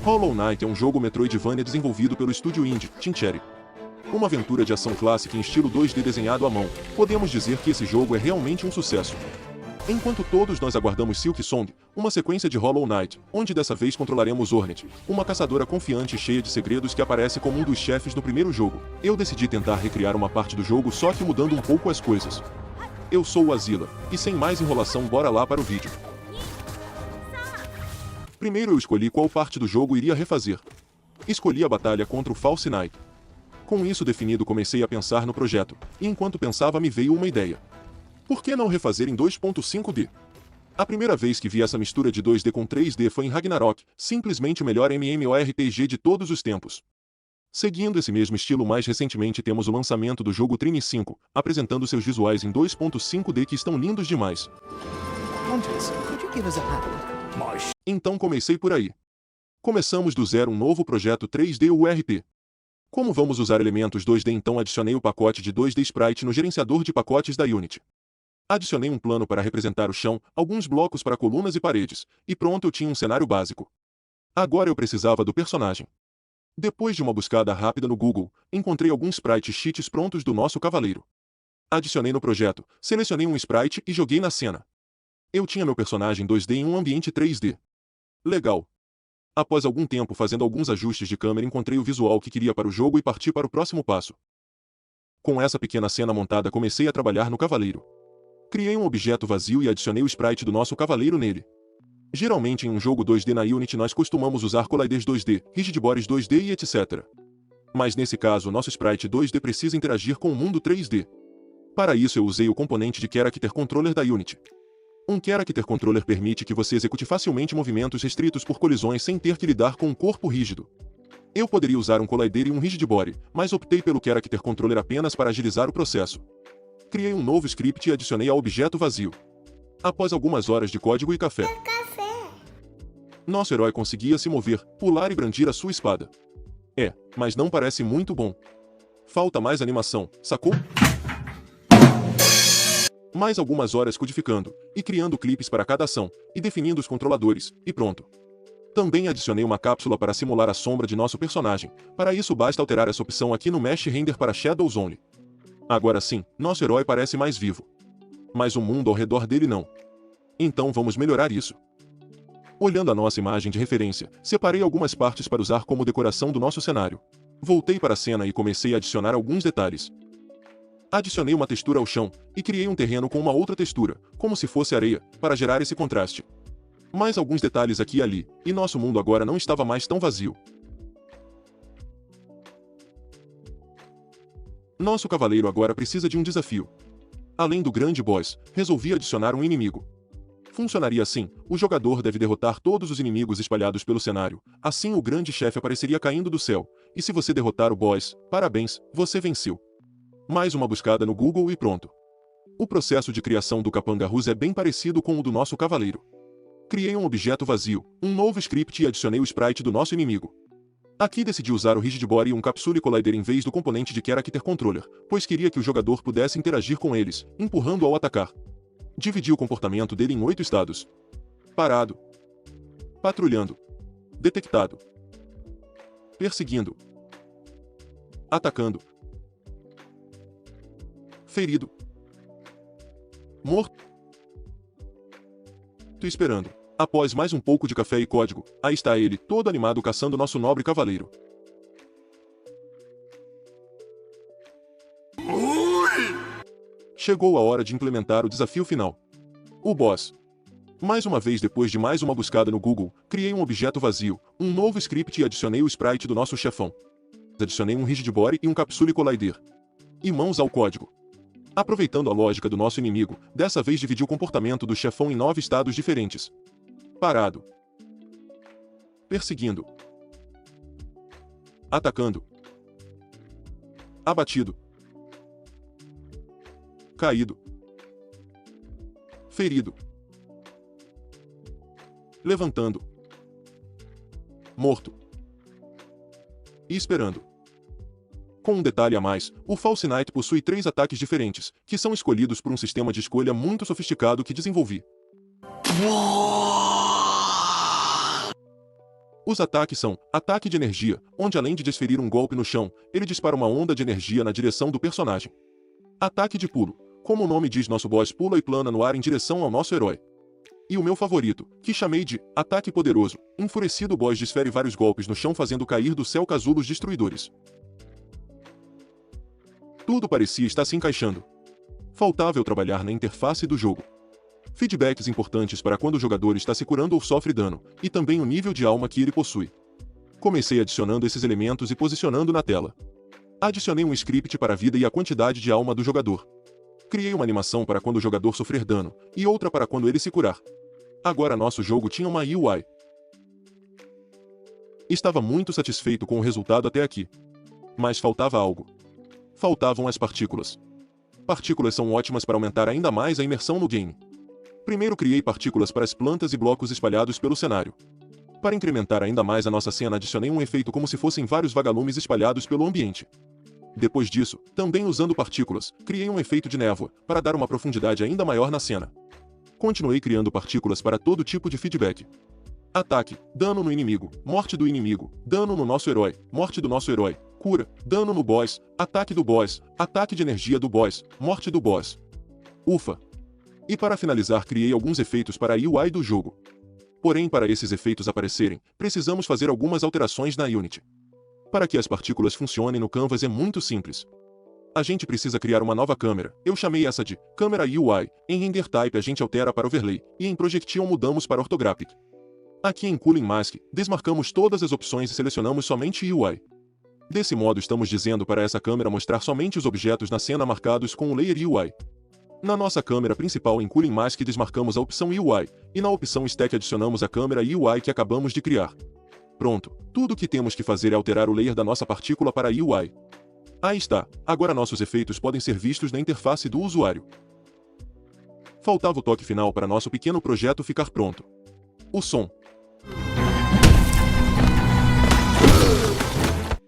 Hollow Knight é um jogo Metroidvania desenvolvido pelo estúdio indie Team Cherry. Uma aventura de ação clássica em estilo 2D desenhado à mão, podemos dizer que esse jogo é realmente um sucesso. Enquanto todos nós aguardamos Silksong, uma sequência de Hollow Knight, onde dessa vez controlaremos Hornet, uma caçadora confiante e cheia de segredos que aparece como um dos chefes no primeiro jogo, eu decidi tentar recriar uma parte do jogo só que mudando um pouco as coisas. Eu sou o Azila, e sem mais enrolação bora lá para o vídeo. Primeiro eu escolhi qual parte do jogo iria refazer. Escolhi a batalha contra o False Knight. Com isso definido comecei a pensar no projeto, e enquanto pensava me veio uma ideia. Por que não refazer em 2.5D? A primeira vez que vi essa mistura de 2D com 3D foi em Ragnarok, simplesmente o melhor MMORPG de todos os tempos. Seguindo esse mesmo estilo mais recentemente temos o lançamento do jogo Trine 5, apresentando seus visuais em 2.5D que estão lindos demais. Então comecei por aí. Começamos do zero um novo projeto 3D URP. Como vamos usar elementos 2D então adicionei o pacote de 2D Sprite no gerenciador de pacotes da Unity. Adicionei um plano para representar o chão, alguns blocos para colunas e paredes, e pronto eu tinha um cenário básico. Agora eu precisava do personagem. Depois de uma buscada rápida no Google, encontrei alguns sprite sheets prontos do nosso cavaleiro. Adicionei no projeto, selecionei um sprite e joguei na cena. Eu tinha meu personagem 2D em um ambiente 3D. Legal. Após algum tempo fazendo alguns ajustes de câmera encontrei o visual que queria para o jogo e parti para o próximo passo. Com essa pequena cena montada comecei a trabalhar no cavaleiro. Criei um objeto vazio e adicionei o sprite do nosso cavaleiro nele. Geralmente em um jogo 2D na Unity nós costumamos usar colliders 2D, rigid bodies 2D e etc. Mas nesse caso o nosso sprite 2D precisa interagir com o mundo 3D. Para isso eu usei o componente de Character Controller da Unity. Um Character Controller permite que você execute facilmente movimentos restritos por colisões sem ter que lidar com um corpo rígido. Eu poderia usar um collider e um rigid body, mas optei pelo Character Controller apenas para agilizar o processo. Criei um novo script e adicionei ao objeto vazio. Após algumas horas de código e café, nosso herói conseguia se mover, pular e brandir a sua espada. Mas não parece muito bom. Falta mais animação, sacou? Mais algumas horas codificando, e criando clipes para cada ação, e definindo os controladores, e pronto. Também adicionei uma cápsula para simular a sombra de nosso personagem, para isso basta alterar essa opção aqui no Mesh Render para Shadows Only. Agora sim, nosso herói parece mais vivo. Mas o mundo ao redor dele não. Então vamos melhorar isso. Olhando a nossa imagem de referência, separei algumas partes para usar como decoração do nosso cenário. Voltei para a cena e comecei a adicionar alguns detalhes. Adicionei uma textura ao chão, e criei um terreno com uma outra textura, como se fosse areia, para gerar esse contraste. Mais alguns detalhes aqui e ali, e nosso mundo agora não estava mais tão vazio. Nosso cavaleiro agora precisa de um desafio. Além do grande boss, resolvi adicionar um inimigo. Funcionaria assim, o jogador deve derrotar todos os inimigos espalhados pelo cenário, assim o grande chefe apareceria caindo do céu, e se você derrotar o boss, parabéns, você venceu. Mais uma buscada no Google e pronto. O processo de criação do Capanga Rus é bem parecido com o do nosso cavaleiro. Criei um objeto vazio, um novo script e adicionei o sprite do nosso inimigo. Aqui decidi usar o Rigid Body e um Capsule Collider em vez do componente de Character Controller, pois queria que o jogador pudesse interagir com eles, empurrando ao atacar. Dividi o comportamento dele em 8 estados. Parado. Patrulhando. Detectado. Perseguindo. Atacando. Ferido. Morto. Esperando. Após mais um pouco de café e código, aí está ele, todo animado caçando nosso nobre cavaleiro. Chegou a hora de implementar o desafio final. O boss. Mais uma vez depois de mais uma buscada no Google, criei um objeto vazio, um novo script e adicionei o sprite do nosso chefão. Adicionei um rigid body e um capsule collider. E mãos ao código. Aproveitando a lógica do nosso inimigo, dessa vez dividi o comportamento do chefão em 9 estados diferentes. Parado. Perseguindo. Atacando. Abatido. Caído. Ferido. Levantando. Morto. E esperando. Com um detalhe a mais, o False Knight possui 3 ataques diferentes, que são escolhidos por um sistema de escolha muito sofisticado que desenvolvi. Os ataques são ataque de energia, onde além de desferir um golpe no chão, ele dispara uma onda de energia na direção do personagem. Ataque de pulo. Como o nome diz, nosso boss pula e plana no ar em direção ao nosso herói. E o meu favorito, que chamei de ataque poderoso, enfurecido, o boss desfere vários golpes no chão fazendo cair do céu casulos destruidores. Tudo parecia estar se encaixando. Faltava eu trabalhar na interface do jogo. Feedbacks importantes para quando o jogador está se curando ou sofre dano, e também o nível de alma que ele possui. Comecei adicionando esses elementos e posicionando na tela. Adicionei um script para a vida e a quantidade de alma do jogador. Criei uma animação para quando o jogador sofrer dano, e outra para quando ele se curar. Agora nosso jogo tinha uma UI. Estava muito satisfeito com o resultado até aqui. Mas faltava algo. Faltavam as partículas. Partículas são ótimas para aumentar ainda mais a imersão no game. Primeiro criei partículas para as plantas e blocos espalhados pelo cenário. Para incrementar ainda mais a nossa cena, adicionei um efeito como se fossem vários vagalumes espalhados pelo ambiente. Depois disso, também usando partículas, criei um efeito de névoa, para dar uma profundidade ainda maior na cena. Continuei criando partículas para todo tipo de feedback. Ataque, dano no inimigo, morte do inimigo, dano no nosso herói, morte do nosso herói, cura, dano no boss, ataque do boss, ataque de energia do boss, morte do boss. Ufa! E para finalizar, criei alguns efeitos para a UI do jogo. Porém, para esses efeitos aparecerem, precisamos fazer algumas alterações na Unity. Para que as partículas funcionem no Canvas é muito simples. A gente precisa criar uma nova câmera, eu chamei essa de câmera UI, em Render Type a gente altera para Overlay, e em Projectile mudamos para Orthographic. Aqui em Cooling Mask, desmarcamos todas as opções e selecionamos somente UI. Desse modo estamos dizendo para essa câmera mostrar somente os objetos na cena marcados com o Layer UI. Na nossa câmera principal em Cooling Mask desmarcamos a opção UI, e na opção Stack adicionamos a câmera UI que acabamos de criar. Pronto, tudo o que temos que fazer é alterar o layer da nossa partícula para UI. Aí está, agora nossos efeitos podem ser vistos na interface do usuário. Faltava o toque final para nosso pequeno projeto ficar pronto. O som.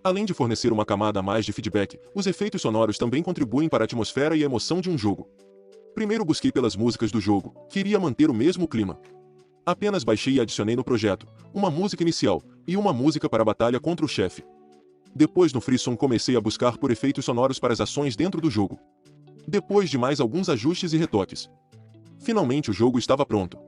Além de fornecer uma camada a mais de feedback, os efeitos sonoros também contribuem para a atmosfera e a emoção de um jogo. Primeiro busquei pelas músicas do jogo, queria manter o mesmo clima. Apenas baixei e adicionei no projeto uma música inicial e uma música para a batalha contra o chefe. Depois no FreeSong comecei a buscar por efeitos sonoros para as ações dentro do jogo. Depois de mais alguns ajustes e retoques. Finalmente o jogo estava pronto.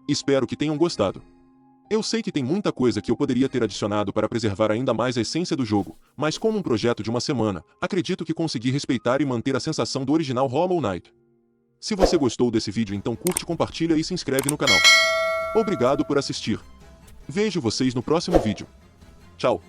Espero que tenham gostado. Eu sei que tem muita coisa que eu poderia ter adicionado para preservar ainda mais a essência do jogo, mas como um projeto de uma semana, acredito que consegui respeitar e manter a sensação do original Hollow Knight. Se você gostou desse vídeo, então curte, compartilha e se inscreve no canal. Obrigado por assistir. Vejo vocês no próximo vídeo. Tchau.